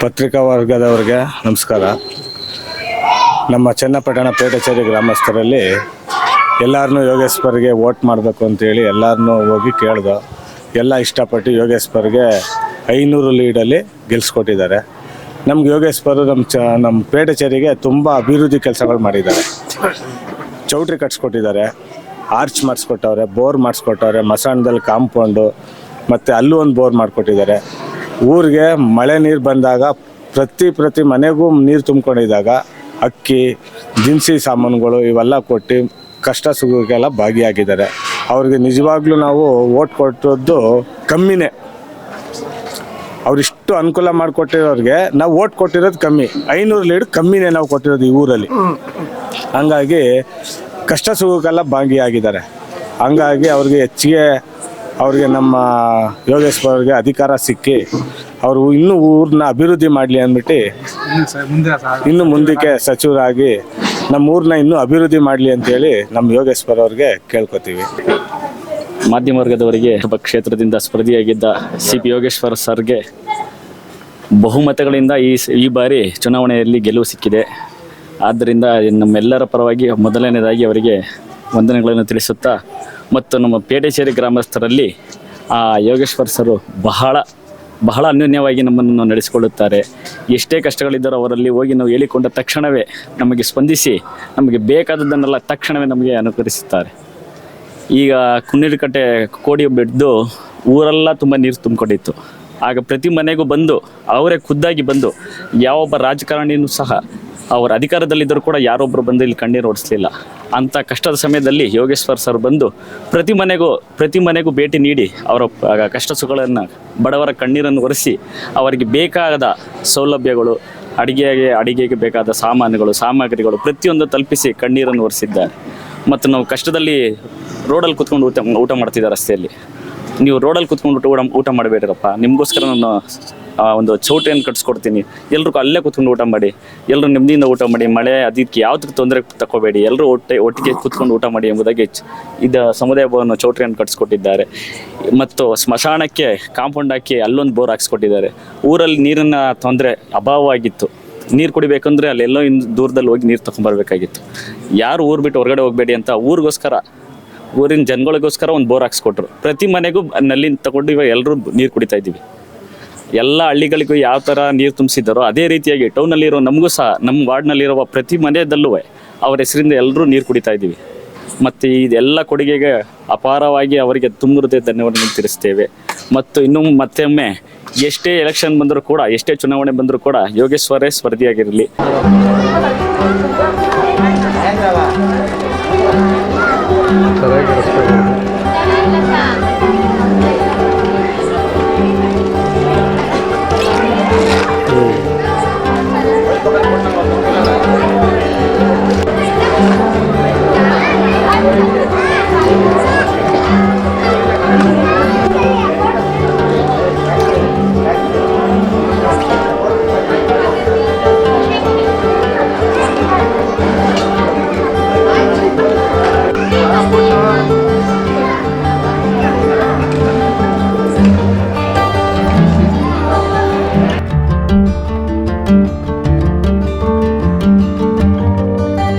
ಪತ್ರಿಕಾ ವರ್ಗದವರಿಗೆ ನಮಸ್ಕಾರ. ನಮ್ಮ ಚನ್ನಪಟ್ಟಣ ಪೇಟೆಚೇರಿ ಗ್ರಾಮಸ್ಥರಲ್ಲಿ ಎಲ್ಲರನ್ನೂ ಯೋಗೇಶ್ವರ್ಗೆ ವೋಟ್ ಮಾಡಬೇಕು ಅಂತೇಳಿ ಎಲ್ಲರನ್ನೂ ಹೋಗಿ ಕೇಳ್ದು. ಎಲ್ಲ ಇಷ್ಟಪಟ್ಟು ಯೋಗೇಶ್ವರ್ಗೆ 500 ಲೀಡಲ್ಲಿ ಗೆಲ್ಲಿಸ್ಕೊಟ್ಟಿದ್ದಾರೆ. ನಮ್ಗೆ ಯೋಗೇಶ್ವರ್ ನಮ್ಮ ಪೇಟೆಚೇರಿಗೆ ತುಂಬ ಅಭಿವೃದ್ಧಿ ಕೆಲಸಗಳು ಮಾಡಿದ್ದಾರೆ. ಚೌಟ್ರಿ ಕಟ್ಸ್ಕೊಟ್ಟಿದ್ದಾರೆ, ಆರ್ಚ್ ಮಾಡಿಸ್ಕೊಟ್ಟವ್ರೆ, ಬೋರ್ ಮಾಡಿಸ್ಕೊಟ್ಟವ್ರೆ, ಮಸಾಣದಲ್ಲಿ ಕಾಂಪೌಂಡು ಮತ್ತು ಅಲ್ಲೂ ಒಂದು ಬೋರ್ ಮಾಡಿಕೊಟ್ಟಿದ್ದಾರೆ. ಊರಿಗೆ ಮಳೆ ನೀರು ಬಂದಾಗ ಪ್ರತಿ ಮನೆಗೂ ನೀರು ತುಂಬಿಕೊಂಡಿದ್ದಾಗ ಅಕ್ಕಿ, ದಿನಸಿ ಸಾಮಾನುಗಳು ಇವೆಲ್ಲ ಕೊಟ್ಟು ಕಷ್ಟ ಸುಖಕ್ಕೆಲ್ಲ ಭಾಗಿಯಾಗಿದ್ದಾರೆ. ಅವ್ರಿಗೆ ನಿಜವಾಗ್ಲೂ ನಾವು ವೋಟ್ ಕೊಟ್ಟದ್ದು ಕಮ್ಮಿನೇ. ಅವರಿಷ್ಟು ಅನುಕೂಲ ಮಾಡಿಕೊಟ್ಟಿರೋರಿಗೆ ನಾವು ವೋಟ್ ಕೊಟ್ಟಿರೋದು ಕಮ್ಮಿ. 500 ಲೀಡ್ ಕಮ್ಮಿನೇ ನಾವು ಕೊಟ್ಟಿರೋದು ಈ ಊರಲ್ಲಿ. ಹಂಗಾಗಿ ಕಷ್ಟ ಸುಖಕ್ಕೆಲ್ಲ ಭಾಗಿಯಾಗಿದ್ದಾರೆ. ಹಂಗಾಗಿ ಅವ್ರಿಗೆ ಹೆಚ್ಚಿಗೆ ನಮ್ಮ ಯೋಗೇಶ್ವರ್ಗೆ ಅಧಿಕಾರ ಸಿಕ್ಕಿ ಅವರು ಇನ್ನೂ ಊರನ್ನ ಅಭಿವೃದ್ಧಿ ಮಾಡಲಿ ಅಂದ್ಬಿಟ್ಟು ಇನ್ನು ಮುಂದಕ್ಕೆ ಸಚಿವರಾಗಿ ನಮ್ಮ ಊರನ್ನ ಇನ್ನೂ ಅಭಿವೃದ್ಧಿ ಮಾಡಲಿ ಅಂತೇಳಿ ನಮ್ಮ ಯೋಗೇಶ್ವರ್ ಅವ್ರಿಗೆ ಕೇಳ್ಕೊತೀವಿ. ಮಾಧ್ಯಮ ವರ್ಗದವರಿಗೆ ಕ್ಷೇತ್ರದಿಂದ ಸ್ಪರ್ಧಿಯಾಗಿದ್ದ CP ಯೋಗೇಶ್ವರ್ ಸರ್ಗೆ ಬಹುಮತಗಳಿಂದ ಈ ಬಾರಿ ಚುನಾವಣೆಯಲ್ಲಿ ಗೆಲುವು ಸಿಕ್ಕಿದೆ. ಆದ್ದರಿಂದ ನಮ್ಮೆಲ್ಲರ ಪರವಾಗಿ ಮೊದಲನೇದಾಗಿ ಅವರಿಗೆ ವಂದನೆಗಳನ್ನು ತಿಳಿಸುತ್ತಾ, ಮತ್ತು ನಮ್ಮ ಪೇಟೆಚೇರಿ ಗ್ರಾಮಸ್ಥರಲ್ಲಿ ಯೋಗೇಶ್ವರ್ ಸರು ಬಹಳ ಅನ್ಯೋನ್ಯವಾಗಿ ನಮ್ಮನ್ನು ನಡೆಸಿಕೊಳ್ಳುತ್ತಾರೆ. ಎಷ್ಟೇ ಕಷ್ಟಗಳಿದ್ದರೂ ಅವರಲ್ಲಿ ಹೋಗಿ ನಾವು ಹೇಳಿಕೊಂಡ ತಕ್ಷಣವೇ ನಮಗೆ ಸ್ಪಂದಿಸಿ ನಮಗೆ ಬೇಕಾದದ್ದನ್ನೆಲ್ಲ ತಕ್ಷಣವೇ ನಮಗೆ ಅನುಕರಿಸುತ್ತಾರೆ. ಈಗ ಕುನ್ನಿರಕಟ್ಟೆ ಕೋಡಿ ಬಿದ್ದು ಊರೆಲ್ಲ ತುಂಬ ನೀರು ತುಂಬಿಕೊಂಡಿತ್ತು. ಆಗ ಪ್ರತಿ ಮನೆಗೂ ಬಂದು ಅವರೇ ಖುದ್ದಾಗಿ ಬಂದು, ಯಾವೊಬ್ಬ ರಾಜಕಾರಣಿಯೂ ಸಹ ಅವರ ಅಧಿಕಾರದಲ್ಲಿದ್ದರೂ ಕೂಡ ಯಾರೊಬ್ಬರು ಬಂದು ಇಲ್ಲಿ ಕಣ್ಣೀರು ಓಡಿಸಲಿಲ್ಲ. ಅಂಥ ಕಷ್ಟದ ಸಮಯದಲ್ಲಿ ಯೋಗೇಶ್ವರ್ ಸರ್ ಬಂದು ಪ್ರತಿ ಮನೆಗೂ ಭೇಟಿ ನೀಡಿ ಅವರ ಕಷ್ಟ ಸುಖಗಳನ್ನು, ಬಡವರ ಕಣ್ಣೀರನ್ನು ಒರೆಸಿ ಅವರಿಗೆ ಬೇಕಾದ ಸೌಲಭ್ಯಗಳು, ಅಡಿಗೆಗೆ ಬೇಕಾದ ಸಾಮಗ್ರಿಗಳು ಪ್ರತಿಯೊಂದು ತಲುಪಿಸಿ ಕಣ್ಣೀರನ್ನು ಒರೆಸಿದ್ದಾರೆ. ಮತ್ತು ನಾವು ಕಷ್ಟದಲ್ಲಿ ರೋಡಲ್ಲಿ ಕೂತ್ಕೊಂಡು ಊಟ ಮಾಡ್ತಿದ್ದಾರೆ. ರಸ್ತೆಯಲ್ಲಿ ನೀವು ರೋಡಲ್ಲಿ ಕೂತ್ಕೊಂಡು ಊಟ ಮಾಡಬೇಡಿರಪ್ಪ, ನಿಮಗೋಸ್ಕರ ನಾನು ಒಂದು ಚೌಟ್ರಿಯನ್ನು ಕಟ್ಸ್ಕೊಡ್ತೀನಿ, ಎಲ್ಲರೂ ಅಲ್ಲೇ ಕೂತ್ಕೊಂಡು ಊಟ ಮಾಡಿ, ಎಲ್ಲರೂ ನೆಮ್ಮದಿಯಿಂದ ಊಟ ಮಾಡಿ, ಮಳೆ ಅದಕ್ಕೆ ಯಾವುದಕ್ಕೆ ತೊಂದರೆ ತಗೋಬೇಡಿ, ಎಲ್ಲರೂ ಒಟ್ಟಿಗೆ ಕೂತ್ಕೊಂಡು ಊಟ ಮಾಡಿ ಎಂಬುದಾಗಿ ಸಮುದಾಯ ಭವನ ಚೌಟ್ರಿಯನ್ನು ಕಟ್ಸ್ಕೊಟ್ಟಿದ್ದಾರೆ. ಮತ್ತು ಸ್ಮಶಾನಕ್ಕೆ ಕಾಂಪೌಂಡ್ ಹಾಕಿ ಅಲ್ಲೊಂದು ಬೋರ್ ಹಾಕ್ಸ್ಕೊಟ್ಟಿದ್ದಾರೆ. ಊರಲ್ಲಿ ನೀರಿನ ತೊಂದರೆ ಅಭಾವವಾಗಿತ್ತು. ನೀರು ಕುಡಿಬೇಕಂದ್ರೆ ಅಲ್ಲೆಲ್ಲೋ ದೂರದಲ್ಲಿ ಹೋಗಿ ನೀರು ತೊಗೊಂಬರ್ಬೇಕಾಗಿತ್ತು. ಯಾರು ಊರು ಬಿಟ್ಟು ಹೊರಗಡೆ ಹೋಗಬೇಡಿ ಅಂತ ಊರಿನ ಜನಗಳಿಗೋಸ್ಕರ ಒಂದು ಬೋರ್ ಹಾಕ್ಸ್ಕೊಟ್ರು. ಪ್ರತಿ ಮನೆಗೂ ನಲ್ಲಿ ತಗೊಂಡು ಇವಾಗ ಎಲ್ಲರೂ ನೀರು ಕುಡಿತಾ ಇದ್ದೀವಿ. ಎಲ್ಲ ಹಳ್ಳಿಗಳಿಗೂ ಯಾವ ಥರ ನೀರು ತುಂಬಿಸಿದ್ದಾರೋ ಅದೇ ರೀತಿಯಾಗಿ ಟೌನಲ್ಲಿರೋ ನಮಗೂ ಸಹ ನಮ್ಮ ವಾರ್ಡ್ನಲ್ಲಿರುವ ಪ್ರತಿ ಮನೆಯಲ್ಲೂ ಅವರ ಹೆಸರಿಂದ ಎಲ್ಲರೂ ನೀರು ಕುಡಿತಾ ಇದ್ದೀವಿ. ಮತ್ತು ಇದೆಲ್ಲ ಕೊಡುಗೆಗೆ ಅಪಾರವಾಗಿ ಅವರಿಗೆ ತುಂಬುವುದೇ ಧನ್ಯವಾದಗಳನ್ನು ತಿಳಿಸ್ತೇವೆ. ಮತ್ತು ಇನ್ನೂ ಮತ್ತೊಮ್ಮೆ ಎಷ್ಟೇ ಎಲೆಕ್ಷನ್ ಬಂದರೂ ಕೂಡ, ಎಷ್ಟೇ ಚುನಾವಣೆ ಬಂದರೂ ಕೂಡ ಯೋಗೇಶ್ವರೇ ಸ್ಪರ್ಧಿಯಾಗಿರಲಿ. ಚೆನ್ನಾಗಿರುತ್ತೆ.